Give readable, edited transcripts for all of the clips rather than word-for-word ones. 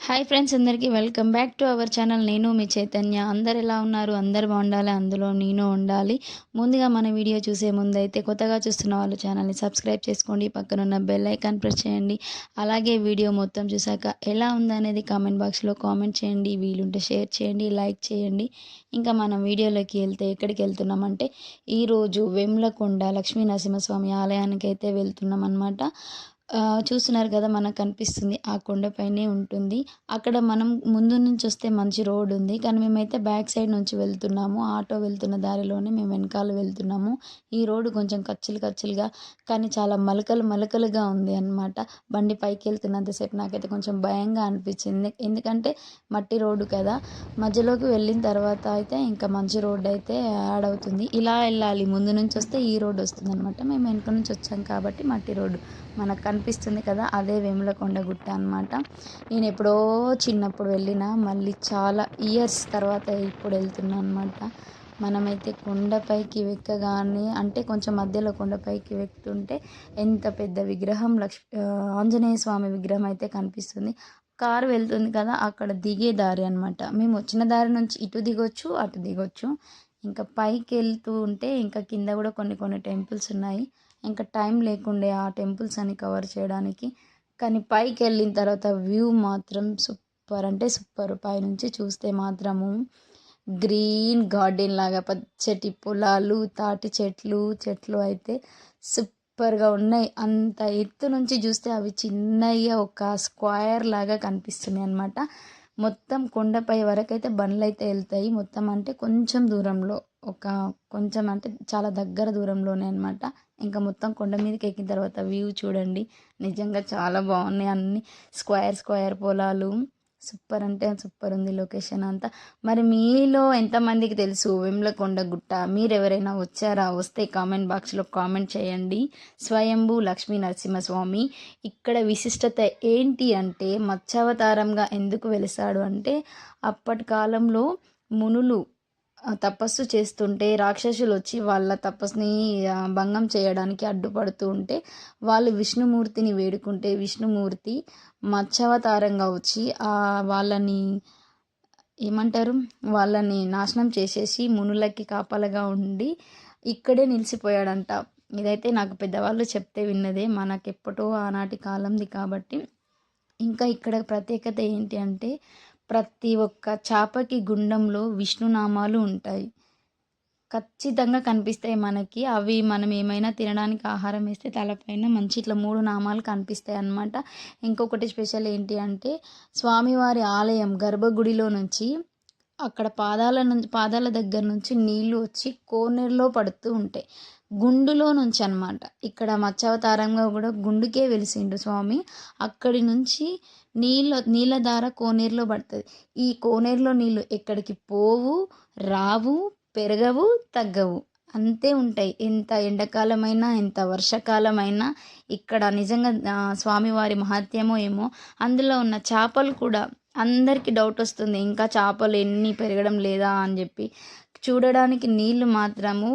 Hi friends, అందరికీ welcome back to our channel. నేను మీ చైతన్య. అందరు ఎలా ఉన్నారు? అందరు బాగుండాలి, అందులో నేను ఉండాలి. ముందుగా మన వీడియో చూసే ముందైతే కొత్తగా చూస్తున్న వాళ్ళు ఛానల్ని సబ్స్క్రైబ్ చేసుకోండి, పక్కనున్న బెల్ ఐకాన్ ప్రెస్ చేయండి. అలాగే వీడియో మొత్తం చూసాక ఎలా ఉందనేది కామెంట్ బాక్స్లో కామెంట్ చేయండి. వీలుంటే షేర్ చేయండి, లైక్ చేయండి. ఇంకా మనం వీడియోలోకి వెళ్తే ఎక్కడికి వెళ్తున్నామంటే ఈరోజు వేములకొండ లక్ష్మీ నరసింహస్వామి ఆలయానికి అయితే వెళ్తున్నాం అనమాట. చూస్తున్నారు కదా, మనకు కనిపిస్తుంది ఆ కొండపైనే ఉంటుంది. అక్కడ మనం ముందు నుంచి వస్తే మంచి రోడ్ ఉంది, కానీ మేమైతే బ్యాక్ సైడ్ నుంచి వెళ్తున్నాము. ఆటో వెళ్తున్న దారిలోనే మేము వెనకాల వెళ్తున్నాము. ఈ రోడ్డు కొంచెం కచ్చులుగా కానీ చాలా మలకలుగా ఉంది అన్నమాట. బండి పైకి వెళ్తున్నంతసేపు నాకైతే కొంచెం భయంగా అనిపించింది, ఎందుకంటే మట్టి రోడ్డు కదా. మధ్యలోకి వెళ్ళిన తర్వాత అయితే ఇంకా మంచి రోడ్డు అయితే యాడ్ అవుతుంది. ఇలా వెళ్ళాలి, ముందు నుంచి వస్తే ఈ రోడ్డు వస్తుంది అనమాట. మేము వెనక నుంచి వచ్చాం కాబట్టి మట్టి రోడ్డు మనకు కనిపిస్తుంది కదా, అదే వేములకొండ గుట్ట అనమాట. నేను ఎప్పుడో చిన్నప్పుడు వెళ్ళిన, మళ్ళీ చాలా ఇయర్స్ తర్వాత ఇప్పుడు వెళ్తున్నాను అనమాట. మనమైతే కొండపైకి ఎక్కగానే అంటే కొంచెం మధ్యలో కొండపైకి ఎక్కుతుంటే ఎంత పెద్ద విగ్రహం ఆంజనేయ స్వామి విగ్రహం అయితే కనిపిస్తుంది. కారు వెళ్తుంది కదా, అక్కడ దిగే దారి అనమాట. మేము వచ్చిన దారి నుంచి ఇటు దిగొచ్చు, అటు దిగొచ్చు. ఇంకా పైకి వెళ్తూ ఉంటే ఇంకా కింద కూడా కొన్ని టెంపుల్స్ ఉన్నాయి. ఇంకా టైం లేకుండే ఆ టెంపుల్స్ అని కవర్ చేయడానికి. కానీ పైకి వెళ్ళిన తర్వాత వ్యూ మాత్రం సూపర్ అంటే సూపర్. పైనుంచి చూస్తే మాత్రము గ్రీన్ గార్డెన్ లాగా పచ్చటి పొలాలు, తాటి చెట్లు అయితే సూపర్గా ఉన్నాయి. అంత ఎత్తు నుంచి చూస్తే అవి చిన్నగా ఒక స్క్వేర్ లాగా కనిపిస్తున్నాయి అన్నమాట. మొత్తం కొండపై వరకైతే బండ్లు అయితే వెళ్తాయి. మొత్తం అంటే కొంచెం దూరంలో, ఒక కొంచెం అంటే చాలా దగ్గర దూరంలోనే అనమాట. ఇంకా మొత్తం కొండ మీదకి ఎక్కిన తర్వాత వ్యూ చూడండి, నిజంగా చాలా బాగున్నాయి. అన్ని స్క్వేర్ పొలాలు, సూపర్ అంటే సూపర్ ఉంది లొకేషన్ అంతా. మరి మీలో ఎంతమందికి తెలుసు వేములకొండ గుట్ట? మీరు ఎవరైనా వచ్చారా? వస్తే కామెంట్ బాక్స్లో కామెంట్ చేయండి. స్వయంభూ లక్ష్మీ నరసింహస్వామి ఇక్కడ విశిష్టత ఏంటి అంటే, మత్స్యావతారంగా ఎందుకు వెలిసాడు అంటే, అప్పటి కాలంలో మునులు తపస్సు చేస్తుంటే రాక్షసులు వచ్చి వాళ్ళ తపస్సుని భంగం చేయడానికి అడ్డుపడుతూ ఉంటే, వాళ్ళు విష్ణుమూర్తిని వేడుకుంటే విష్ణుమూర్తి మత్స్యావతారంగా వచ్చి వాళ్ళని ఏమంటారు, వాళ్ళని నాశనం చేసేసి మునులకి కాపలగా ఉండి ఇక్కడే నిలిచిపోయాడంట. ఇదైతే నాకు పెద్దవాళ్ళు చెప్తే విన్నదే, మనకెప్పటో ఆనాటి కాలంది కాబట్టి. ఇంకా ఇక్కడ ప్రత్యేకత ఏంటి అంటే, ప్రతి ఒక్క చేపకి గుండంలో విష్ణునామాలు ఉంటాయి, ఖచ్చితంగా కనిపిస్తాయి మనకి. అవి మనం ఏమైనా తినడానికి ఆహారం వేస్తే తలపైన మంచి ఇట్లా 3 నామాలు కనిపిస్తాయి అన్నమాట. ఇంకొకటి స్పెషల్ ఏంటి అంటే, స్వామివారి ఆలయం గర్భగుడిలో నుంచి అక్కడ పాదాల దగ్గర నుంచి నీళ్లు వచ్చి కోనేరులో పడుతూ ఉంటాయి, గుండులో నుంచి అనమాట. ఇక్కడ మత్స్యావతారంగా కూడా గుండుకే వెలిసిండు స్వామి. అక్కడి నుంచి నీళ్ళ ధార కోనేరులో పడుతుంది. ఈ కోనేరులో నీళ్ళు ఎక్కడికి పోవు, రావు, పెరగవు, తగ్గవు, అంతే ఉంటాయి. ఎంత ఎండాకాలమైనా ఎంత వర్షాకాలమైనా ఇక్కడ నిజంగా స్వామివారి మహత్యమో ఏమో. అందులో ఉన్న చేపలు కూడా అందరికీ డౌట్ వస్తుంది, ఇంకా చేపలు ఎన్ని పెరగడం లేదా అని చెప్పి. చూడడానికి నీళ్ళు మాత్రము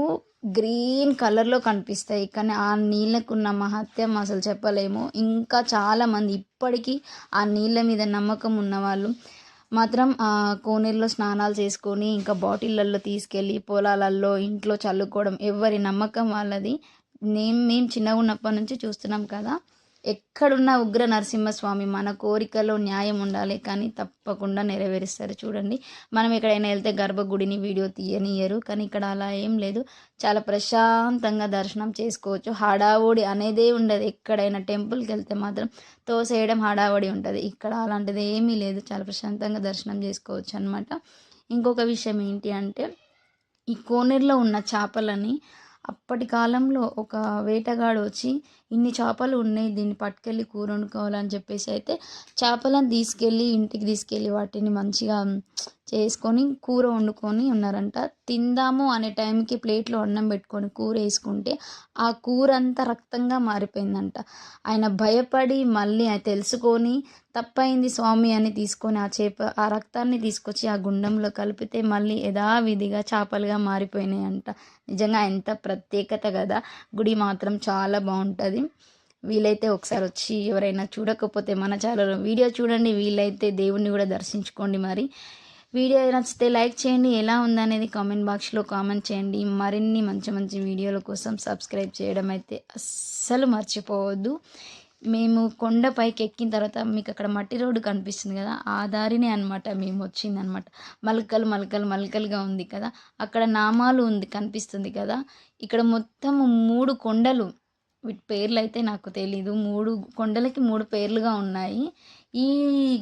గ్రీన్ కలర్లో కనిపిస్తాయి, కానీ ఆ నీళ్ళకున్న మహత్యం అసలు చెప్పలేము. ఇంకా చాలామంది ఇప్పటికీ ఆ నీళ్ళ మీద నమ్మకం ఉన్నవాళ్ళు మాత్రం ఆ కోనేరులో స్నానాలు చేసుకొని ఇంకా బాటిళ్ళల్లో తీసుకెళ్ళి పొలాలల్లో ఇంట్లో చల్లుకోవడం, ఎవరి నమ్మకం వాళ్ళది. మేము చిన్నగా ఉన్నప్పటి నుంచి చూస్తున్నాం కదా. ఎక్కడున్న ఉగ్ర నరసింహస్వామి మన కోరికలో న్యాయం ఉండాలి, కానీ తప్పకుండా నెరవేరుస్తారు. చూడండి, మనం ఎక్కడైనా వెళ్తే గర్భగుడిని వీడియో తీయనియరు, కానీ ఇక్కడ అలా ఏం లేదు. చాలా ప్రశాంతంగా దర్శనం చేసుకోవచ్చు. హడావుడి అనేదే ఉండదు. ఎక్కడైనా టెంపుల్కి వెళ్తే మాత్రం తోసేయడం హడావుడి ఉంటుంది, ఇక్కడ అలాంటిది ఏమీ లేదు. చాలా ప్రశాంతంగా దర్శనం చేసుకోవచ్చు అనమాట. ఇంకొక విషయం ఏంటి అంటే, ఈ కోనేరులో ఉన్న చేపలని అప్పటి కాలంలో ఒక వేటగాడు వచ్చి, ఇన్ని చేపలు ఉన్నాయి, దీన్ని పట్టుకెళ్ళి కూర వండుకోవాలని చెప్పేసి అయితే చేపలను ఇంటికి తీసుకెళ్ళి వాటిని మంచిగా చేసుకొని కూర వండుకొని ఉన్నారంట. తిందాము అనే టైంకి ప్లేట్లో అన్నం పెట్టుకొని కూర వేసుకుంటే ఆ కూర అంతా రక్తంగా మారిపోయిందంట. ఆయన భయపడి మళ్ళీ తెలుసుకొని తప్పైంది స్వామి అని తీసుకొని ఆ రక్తాన్ని తీసుకొచ్చి ఆ గుండంలో కలిపితే మళ్ళీ యథావిధిగా చేపలుగా మారిపోయినాయంట. నిజంగా ఎంత ప్రత్యేకత కదా. గుడి మాత్రం చాలా బాగుంటుంది. వీలైతే ఒకసారి వచ్చి ఎవరైనా చూడకపోతే మన ఛానల్ వీడియో చూడండి, వీలైతే దేవుణ్ణి కూడా దర్శించుకోండి. మరి వీడియో నచ్చితే లైక్ చేయండి, ఎలా ఉందనేది కామెంట్ బాక్స్లో కామెంట్ చేయండి. మరిన్ని మంచి మంచి వీడియోల కోసం సబ్స్క్రైబ్ చేయడం అయితే అస్సలు మర్చిపోవద్దు. మేము కొండపైకి ఎక్కిన తర్వాత మీకు అక్కడ మట్టి రోడ్డు కనిపిస్తుంది కదా, ఆ దారినే అనమాట మేము వచ్చిందనమాట. మలకలు మలకలు మలకలుగా ఉంది కదా, అక్కడ నామాలు ఉంది కనిపిస్తుంది కదా. ఇక్కడ మొత్తం 3 కొండలు, వీటి పేర్లు అయితే నాకు తెలీదు. 3 కొండలకి 3 పేర్లుగా ఉన్నాయి. ఈ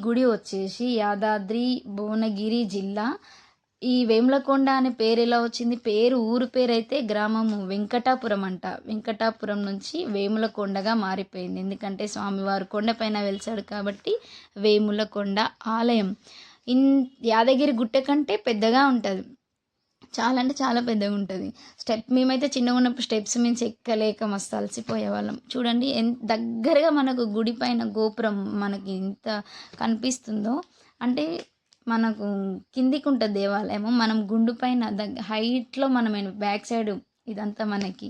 గుడి వచ్చేసి యాదాద్రి భువనగిరి జిల్లా. ఈ వేములకొండ అనే పేరు ఎలా వచ్చింది? ఊరు పేరు అయితే గ్రామము వెంకటాపురం అంట. వెంకటాపురం నుంచి వేములకొండగా మారిపోయింది. ఎందుకంటే స్వామివారు కొండపైన వెలిసాడు కాబట్టి వేములకొండ ఆలయం. యాదగిరి గుట్ట కంటే పెద్దగా ఉంటుంది, చాలా అంటే చాలా పెద్దగా ఉంటుంది. మేమైతే చిన్నగా ఉన్నప్పుడు స్టెప్స్ మించి ఎక్కలేక మస్తు అలసిపోయేవాళ్ళం. చూడండి ఎంత దగ్గరగా మనకు గుడి పైన గోపురం మనకి ఇంత కనిపిస్తుందో, అంటే మనకు కిందికి ఉంటుంది దేవాలయము, మనం గుండు పైన హైట్లో మనం బ్యాక్ సైడ్ ఇదంతా మనకి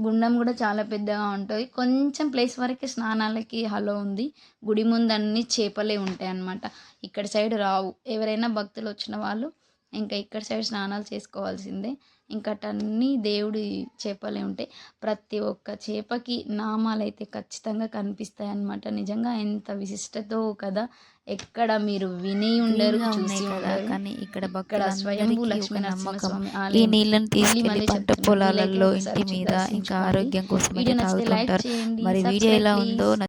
గుండం కూడా చాలా పెద్దగా ఉంటుంది. కొంచెం ప్లేస్ వరకే స్నానాలకి హలో ఉంది. గుడి ముందు అన్ని చేపలే ఉంటాయి అన్నమాట. ఇక్కడ సైడ్ రావు. ఎవరైనా భక్తులు వచ్చిన వాళ్ళు ఇంకా ఇక్కడ సైడ్ స్నానాలు చేసుకోవాల్సిందే. ఇంకా అన్నీ దేవుడి చేపలే ఉంటాయి. ప్రతి ఒక్క చేపకి నామాలు అయితే ఖచ్చితంగా కనిపిస్తాయి అన్నమాట. నిజంగా ఎంత విశిష్టతో కదా, ఎక్కడ మీరు విని ఉండరు, చూసి ఉండరు. కానీ ఇక్కడ స్వయంభూ లక్ష్మీ నరసింహస్వామి ఆలయం. ఈ నీళ్ళని తీసుకెళ్లి పంట పొలాలలో, ఇంటి మీద, దర్శించుకోండి. ఇంకా ఆరోగ్యం కోసం వీడియో నచ్చితే లైక్ తాగుతుంటారు. చేయండి, మరి వీడియో ఎలా సబ్స్క్రైబ్ ఉందో ప్లీజ్.